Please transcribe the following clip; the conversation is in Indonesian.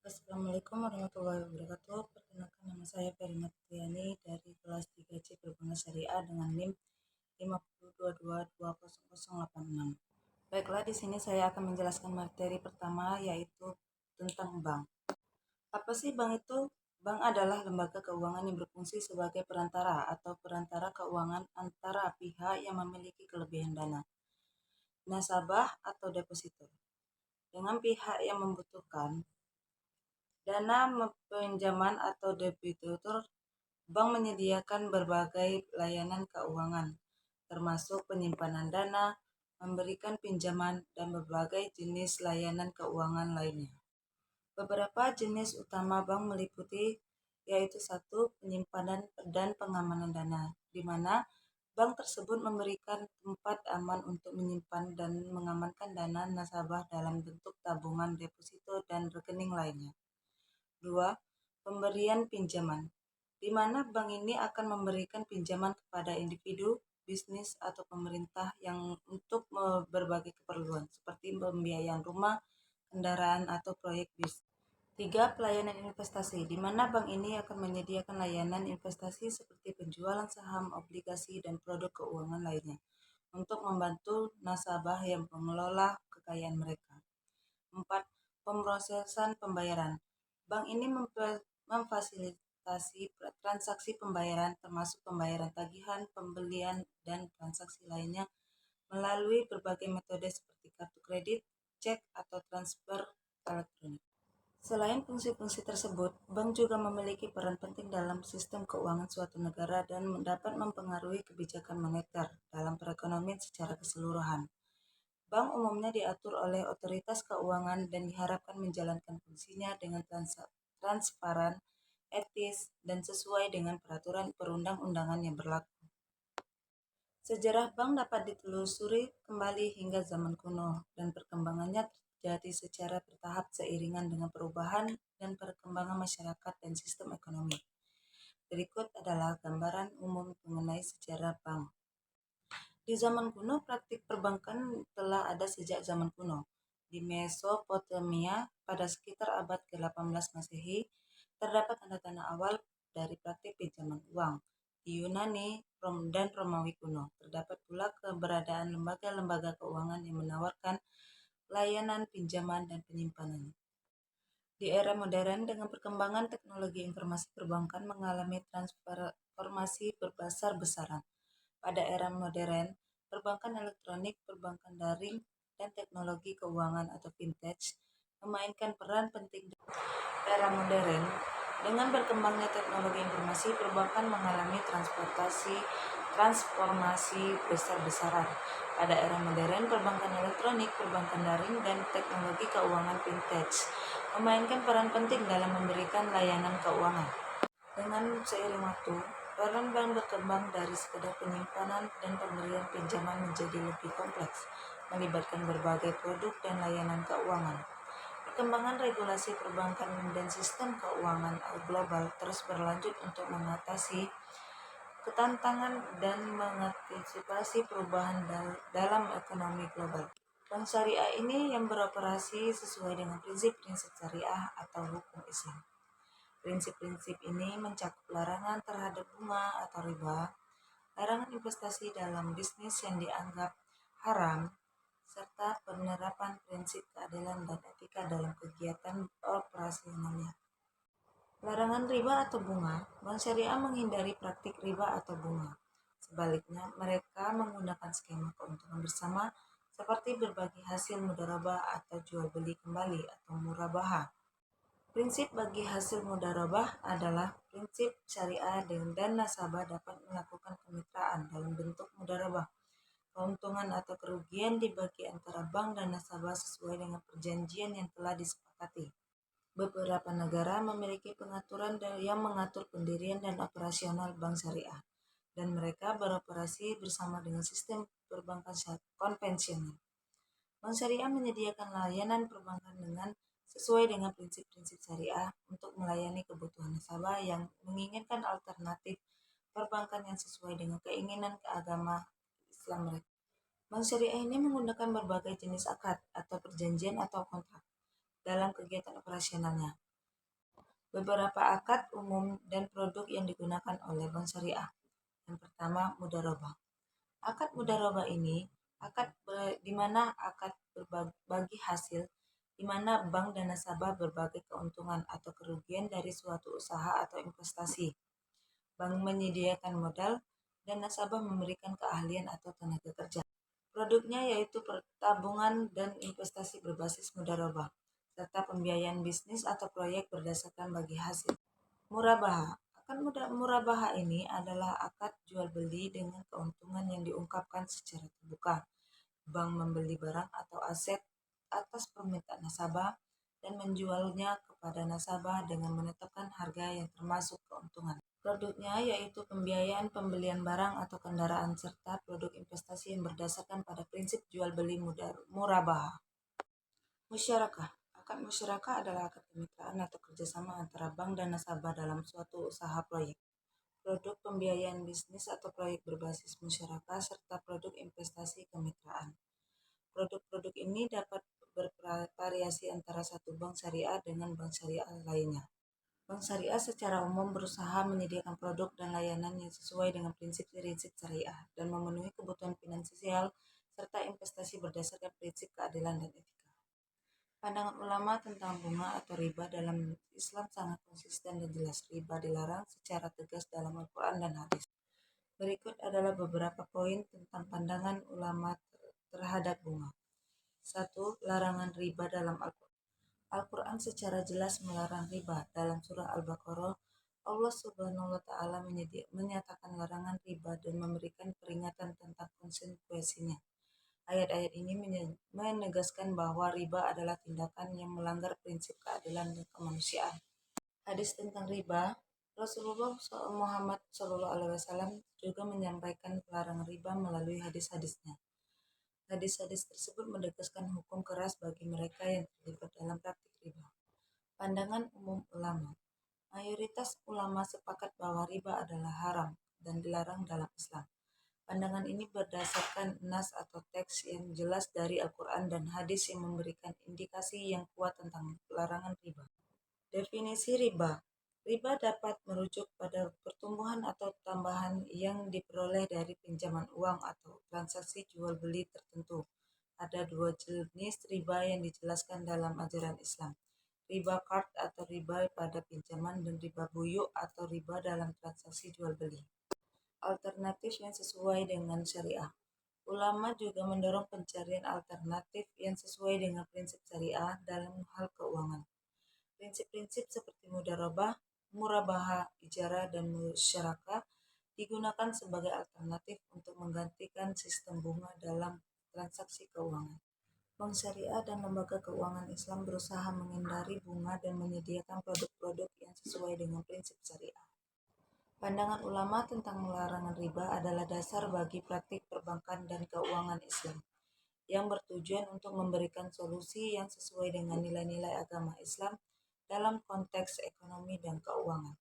Assalamualaikum warahmatullahi wabarakatuh. Perkenalkan, nama saya Verina Fitriani dari kelas 3C Perbankan Syariah dengan NIM 522220086. Baiklah, di sini saya akan menjelaskan materi pertama, yaitu tentang bank. Apa sih bank itu? Bank adalah lembaga keuangan yang berfungsi sebagai perantara atau perantara keuangan antara pihak yang memiliki kelebihan dana, nasabah atau depositor, dengan pihak yang membutuhkan dana pinjaman atau debitur. Bank menyediakan berbagai layanan keuangan, termasuk penyimpanan dana, memberikan pinjaman, dan berbagai jenis layanan keuangan lainnya. Beberapa jenis utama bank meliputi yaitu satu, penyimpanan dan pengamanan dana, di mana bank tersebut memberikan tempat aman untuk menyimpan dan mengamankan dana nasabah dalam bentuk tabungan, deposito, dan rekening lainnya. 2. Pemberian pinjaman, di mana bank ini akan memberikan pinjaman kepada individu, bisnis, atau pemerintah yang untuk berbagai keperluan seperti pembiayaan rumah, kendaraan, atau proyek bisnis. 3. Pelayanan investasi, di mana bank ini akan menyediakan layanan investasi seperti penjualan saham, obligasi, dan produk keuangan lainnya untuk membantu nasabah yang mengelola kekayaan mereka. 4. Pemrosesan pembayaran, bank ini memfasilitasi transaksi pembayaran termasuk pembayaran tagihan, pembelian, dan transaksi lainnya melalui berbagai metode seperti kartu kredit, cek, atau transfer elektronik. Selain fungsi-fungsi tersebut, bank juga memiliki peran penting dalam sistem keuangan suatu negara dan dapat mempengaruhi kebijakan moneter dalam perekonomian secara keseluruhan. Bank umumnya diatur oleh otoritas keuangan dan diharapkan menjalankan fungsinya dengan transparan, etis, dan sesuai dengan peraturan perundang-undangan yang berlaku. Sejarah bank dapat ditelusuri kembali hingga zaman kuno dan perkembangannya terjadi secara bertahap seiringan dengan perubahan dan perkembangan masyarakat dan sistem ekonomi. Berikut adalah gambaran umum mengenai sejarah bank. Di zaman kuno, praktik perbankan telah ada sejak zaman kuno. Di Mesopotamia, pada sekitar abad ke-18 Masehi, terdapat tanda-tanda awal dari praktik pinjaman uang. Di Yunani dan Romawi kuno, terdapat pula keberadaan lembaga-lembaga keuangan yang menawarkan layanan pinjaman dan penyimpanan. Di era modern, dengan perkembangan teknologi informasi perbankan mengalami transformasi berbesar-besaran. Pada era modern, perbankan elektronik, perbankan daring, dan teknologi keuangan atau fintech memainkan peran penting. Era modern, dengan berkembangnya teknologi informasi, perbankan mengalami transformasi besar-besaran. Pada era modern, perbankan elektronik, perbankan daring, dan teknologi keuangan fintech memainkan peran penting dalam memberikan layanan keuangan. Dengan seiring waktu, peran bank berkembang dari sekedar penyimpanan dan pemberian pinjaman menjadi lebih kompleks, melibatkan berbagai produk dan layanan keuangan. Perkembangan regulasi perbankan dan sistem keuangan global terus berlanjut untuk mengatasi ketantangan dan mengantisipasi perubahan dalam ekonomi global. Bank syariah ini yang beroperasi sesuai dengan prinsip-prinsip syariah atau hukum Islam. Prinsip-prinsip ini mencakup larangan terhadap bunga atau riba, larangan investasi dalam bisnis yang dianggap haram, serta penerapan prinsip keadilan dan etika dalam kegiatan operasionalnya. Larangan riba atau bunga, bank syariah menghindari praktik riba atau bunga. Sebaliknya, mereka menggunakan skema keuntungan bersama seperti berbagi hasil mudharabah atau jual beli kembali atau murabahah. Prinsip bagi hasil mudharabah adalah prinsip syariah dan nasabah dapat melakukan kemitraan dalam bentuk mudharabah. Keuntungan atau kerugian dibagi antara bank dan nasabah sesuai dengan perjanjian yang telah disepakati. Beberapa negara memiliki pengaturan yang mengatur pendirian dan operasional bank syariah, dan mereka beroperasi bersama dengan sistem perbankan konvensional. Bank syariah menyediakan layanan perbankan sesuai dengan prinsip-prinsip syariah untuk melayani kebutuhan nasabah yang menginginkan alternatif perbankan yang sesuai dengan keinginan keagama Islam mereka. Bank syariah ini menggunakan berbagai jenis akad atau perjanjian atau kontrak dalam kegiatan operasionalnya. Beberapa akad umum dan produk yang digunakan oleh bank syariah. Yang pertama, mudharabah. Akad mudharabah ini di mana akad berbagi hasil, di mana bank dan nasabah berbagi keuntungan atau kerugian dari suatu usaha atau investasi. Bank menyediakan modal dan nasabah memberikan keahlian atau tenaga kerja. Produknya yaitu pertabungan dan investasi berbasis mudharabah, serta pembiayaan bisnis atau proyek berdasarkan bagi hasil. Murabaha. Akad murabaha ini adalah akad jual beli dengan keuntungan yang diungkapkan secara terbuka. Bank membeli barang atau aset atas permintaan nasabah dan menjualnya kepada nasabah dengan menetapkan harga yang termasuk keuntungan. Produknya yaitu pembiayaan pembelian barang atau kendaraan serta produk investasi yang berdasarkan pada prinsip jual beli murabaha. Musyarakah. Akad musyarakah adalah akad kemitraan atau kerjasama antara bank dan nasabah dalam suatu usaha proyek. Produk pembiayaan bisnis atau proyek berbasis musyarakah serta produk investasi kemitraan. Produk-produk ini dapat bervariasi antara satu bank syariah dengan bank syariah lainnya. Bank syariah secara umum berusaha menyediakan produk dan layanan yang sesuai dengan prinsip-prinsip syariah dan memenuhi kebutuhan finansial serta investasi berdasarkan prinsip keadilan dan etika. Pandangan ulama tentang bunga atau riba dalam Islam sangat konsisten dan jelas. Riba dilarang secara tegas dalam Al-Quran dan hadis. Berikut adalah beberapa poin tentang pandangan ulama terhadap bunga. 1. Larangan riba dalam Al-Quran. Al-Quran secara jelas melarang riba. Dalam surah Al-Baqarah, Allah Subhanahu wa Ta'ala menyatakan larangan riba dan memberikan peringatan tentang konsekuensinya. Ayat-ayat ini menegaskan bahwa riba adalah tindakan yang melanggar prinsip keadilan dan kemanusiaan. Hadis tentang riba, Rasulullah Muhammad SAW juga menyampaikan pelarangan riba melalui hadis-hadisnya. Hadis-hadis tersebut menegaskan hukum keras bagi mereka yang terlibat dalam praktik riba. Pandangan umum ulama. Mayoritas ulama sepakat bahwa riba adalah haram dan dilarang dalam Islam. Pandangan ini berdasarkan nas atau teks yang jelas dari Al-Quran dan hadis yang memberikan indikasi yang kuat tentang larangan riba. Definisi riba. Riba dapat merujuk pada pertumbuhan atau tambahan yang diperoleh dari pinjaman uang atau transaksi jual beli tertentu. Ada dua jenis riba yang dijelaskan dalam ajaran Islam. Riba qard atau riba pada pinjaman dan riba buyu atau riba dalam transaksi jual beli. Alternatif yang sesuai dengan syariah. Ulama juga mendorong pencarian alternatif yang sesuai dengan prinsip syariah dalam hal keuangan. Prinsip-prinsip seperti mudharabah, murabaha, ijarah, dan musyarakah digunakan sebagai alternatif untuk menggantikan sistem bunga dalam transaksi keuangan. Bank syariah dan lembaga keuangan Islam berusaha menghindari bunga dan menyediakan produk-produk yang sesuai dengan prinsip syariah. Pandangan ulama tentang larangan riba adalah dasar bagi praktik perbankan dan keuangan Islam, yang bertujuan untuk memberikan solusi yang sesuai dengan nilai-nilai agama Islam dalam konteks ekonomi dan keuangan.